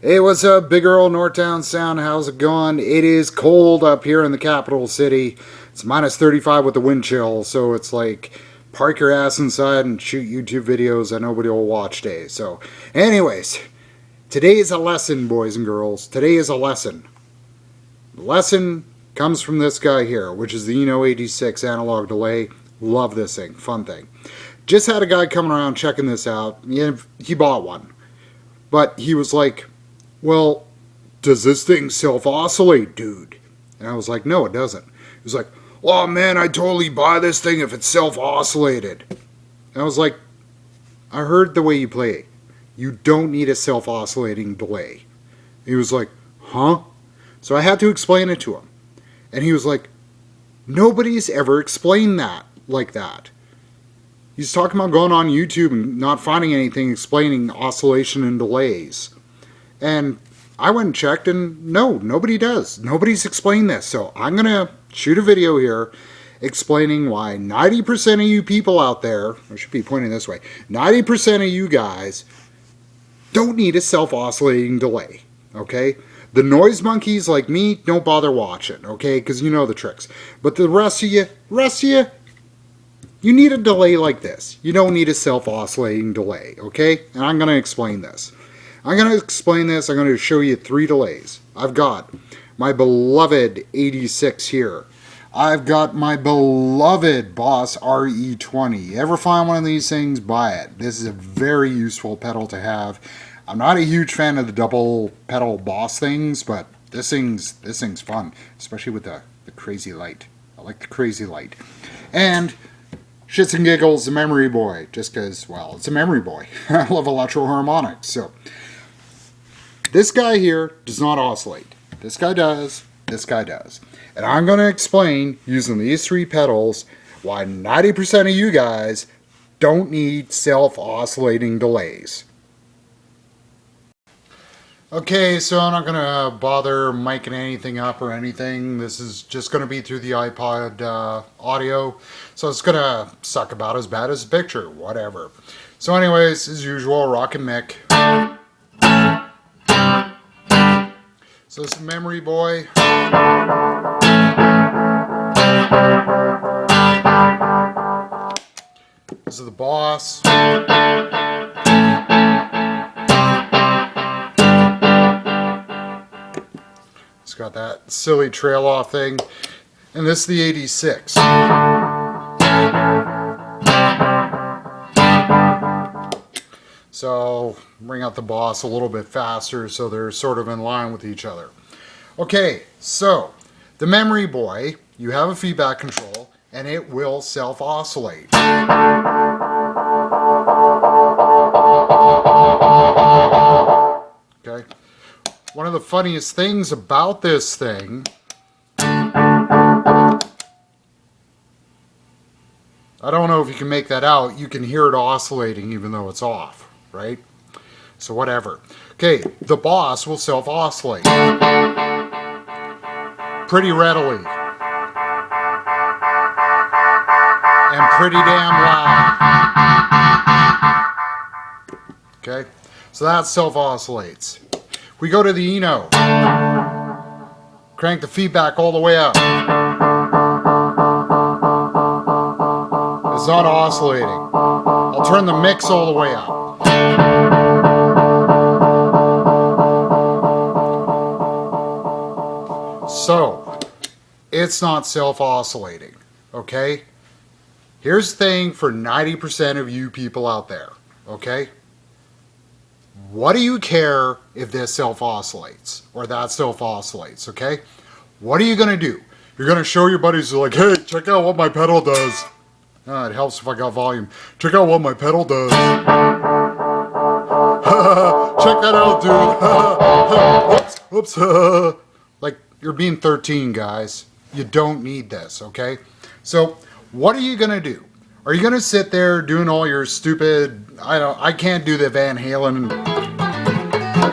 Hey, what's up, big Earl, Northtownsound? How's it going? It is cold up here in the capital city. It's minus 35 with the wind chill, so it's like park your ass inside and shoot YouTube videos that nobody will watch day. So, anyways, today is a lesson, boys and girls. Today is a lesson. The lesson comes from this guy here, which is the Eno 86 analog delay. Love this thing. Fun thing. Just had a guy coming around checking this out. He bought one. But he was like, well, does this thing self-oscillate, dude? And I was like, no, it doesn't. He was like, oh man, I'd totally buy this thing if it's self-oscillated. And I was like, I heard the way you play it. You don't need a self-oscillating delay. He was like, huh? So I had to explain it to him. And he was like, nobody's ever explained that like that. He's talking about going on YouTube and not finding anything explaining oscillation and delays. And I went and checked, and no, nobody does. Nobody's explained this. So I'm going to shoot a video here explaining why 90% of you people out there, I should be pointing this way, 90% of you guys don't need a self-oscillating delay, okay? The noise monkeys like me, don't bother watching, okay? Because you know the tricks. But the rest of you, you need a delay like this. You don't need a self-oscillating delay, okay? And I'm going to explain this. I'm going to explain this. I'm going to show you 3 delays. I've got my beloved 86 here. I've got my beloved Boss RE20. Ever find one of these things, buy it. This is a very useful pedal to have. I'm not a huge fan of the double pedal Boss things, but this thing's fun, especially with the crazy light. I like the crazy light. And shits and giggles, the Memory Boy, just because, well, it's a Memory Boy. I love electro harmonics. So this guy here does not oscillate. This guy does. This guy does. And I'm going to explain, using these 3 pedals, why 90% of you guys don't need self-oscillating delays. Okay, so I'm not going to bother miking anything up or anything. This is just going to be through the iPod audio. So it's going to suck about as bad as the picture. Whatever. So anyways, as usual, rockin' Mick. So this is Memory Boy. This is the Boss. It's got that silly trail off thing. And this is the 86. So bring out the Boss a little bit faster so they're sort of in line with each other. Okay, so the Memory Boy, you have a feedback control and it will self-oscillate. Okay. One of the funniest things about this thing, I don't know if you can make that out, you can hear it oscillating even though it's off, right? So whatever. Okay, the Boss will self-oscillate pretty readily and pretty damn loud. Okay, so that self-oscillates. We go to the Eno. Crank the feedback all the way up. It's not oscillating. I'll turn the mix all the way up. So, it's not self-oscillating, okay? Here's the thing for 90% of you people out there, okay? What do you care if this self-oscillates or that self-oscillates, okay? What are you going to do? You're going to show your buddies, like, hey, check out what my pedal does. It helps if I got volume. Check out what my pedal does. Check that out, dude. Whoops. Like, you're being 13, guys. You don't need this, okay? So, what are you going to do? Are you going to sit there doing all your stupid, I can't do the Van Halen,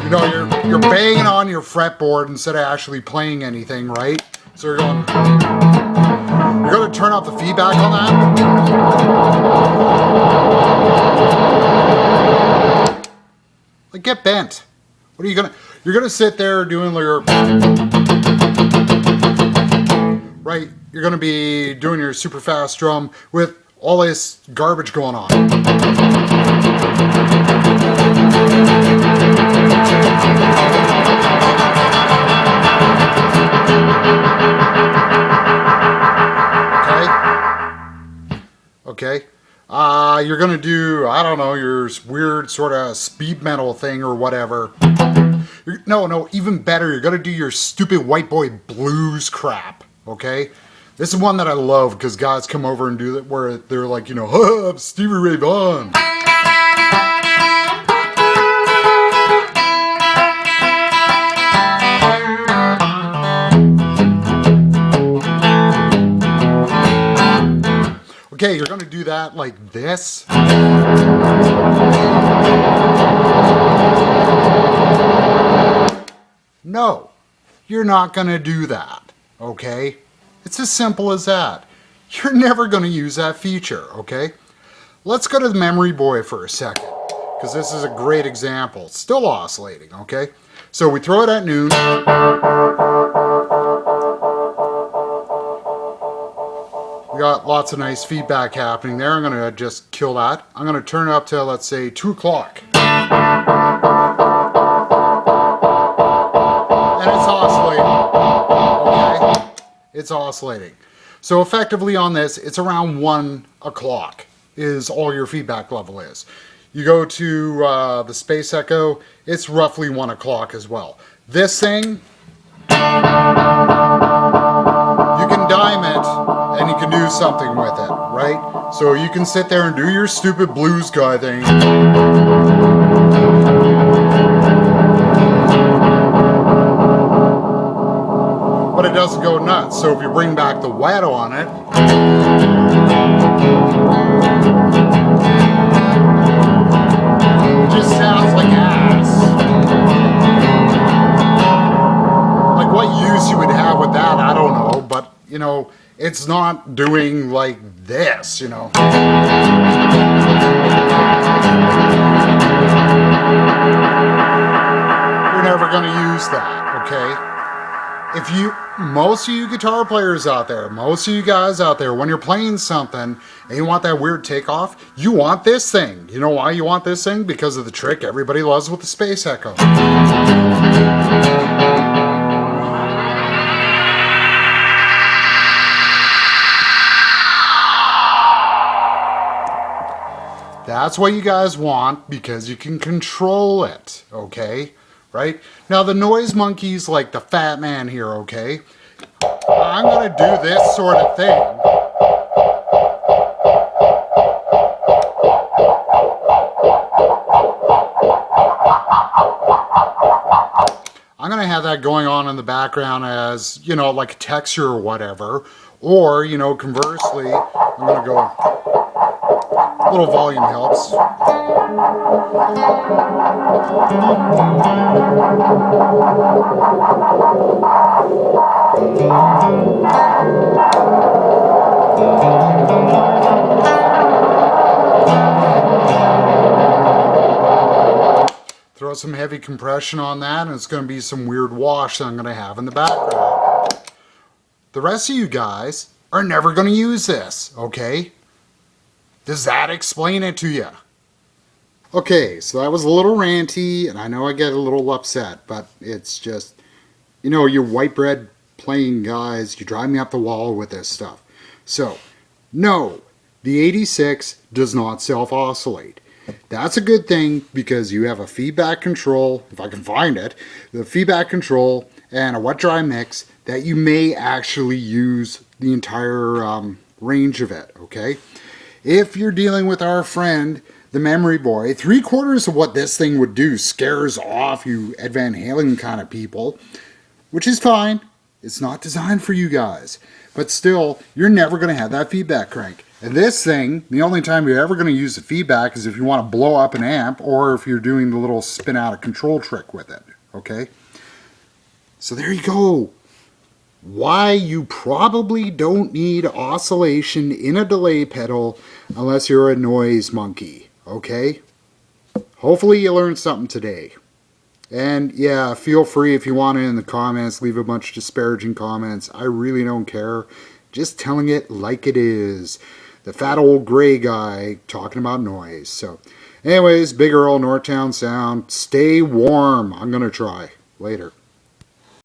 you know, you're banging on your fretboard instead of actually playing anything, right? So you're going to turn off the feedback on that? Like, get bent. What are you gonna? You're gonna sit there doing your right. You're gonna be doing your super fast drum with all this garbage going on. Okay. You're gonna do, I don't know, your weird sort of speed metal thing or whatever. No, even better, you're gonna do your stupid white boy blues crap, okay? This is one that I love because guys come over and do it where they're like, you know, I'm Stevie Ray Vaughan. Okay, you're going to do that like this. No, you're not going to do that, okay? It's as simple as that. You're never going to use that feature, okay? Let's go to the memory boy for a second, because this is a great example. It's still oscillating, okay? So we throw it at noon. We got lots of nice feedback happening there. I'm going to just kill that. I'm going to turn it up to, let's say, 2 o'clock. And it's oscillating. Okay? It's oscillating. So effectively on this, it's around 1 o'clock is all your feedback level is. You go to the Space Echo, it's roughly 1 o'clock as well. This thing, you can dime it and you can do something with it, right? So you can sit there and do your stupid blues guy thing. But it doesn't go nuts. So if you bring back the wet on it, it just sounds like ass. Like what use you would have with that, I don't know. But, you know, it's not doing like this, you know. You're never going to use that, okay? If you, most of you guitar players out there, most of you guys out there, when you're playing something and you want that weird takeoff, you want this thing. You know why you want this thing? Because of the trick everybody loves with the Space Echo. That's what you guys want because you can control it, okay? Right? Now the noise monkey's like the fat man here, okay? I'm gonna do this sort of thing. I'm gonna have that going on in the background as, you know, like a texture or whatever. Or, you know, conversely, I'm gonna go, a little volume helps. Throw some heavy compression on that and it's going to be some weird wash that I'm going to have in the background. The rest of you guys are never going to use this, okay? Does that explain it to you? Okay, so that was a little ranty, and I know I get a little upset, but it's just, you know, you white bread playing guys, you drive me up the wall with this stuff. So, no, the 86 does not self-oscillate. That's a good thing because you have a feedback control, if I can find it, the feedback control and a wet-dry mix that you may actually use the entire range of it, okay? If you're dealing with our friend, the memory boy, 3/4 of what this thing would do scares off you Ed Van Halen kind of people, which is fine. It's not designed for you guys. But still, you're never going to have that feedback crank. And this thing, the only time you're ever going to use the feedback is if you want to blow up an amp or if you're doing the little spin out of control trick with it, okay? So there you go. Why you probably don't need oscillation in a delay pedal unless you're a noise monkey, okay? Hopefully you learned something today. And yeah, feel free if you want to in the comments, leave a bunch of disparaging comments. I really don't care. Just telling it like it is. The fat old gray guy talking about noise. So, anyways, Big Earl, Northtown Sound. Stay warm. I'm going to try. Later.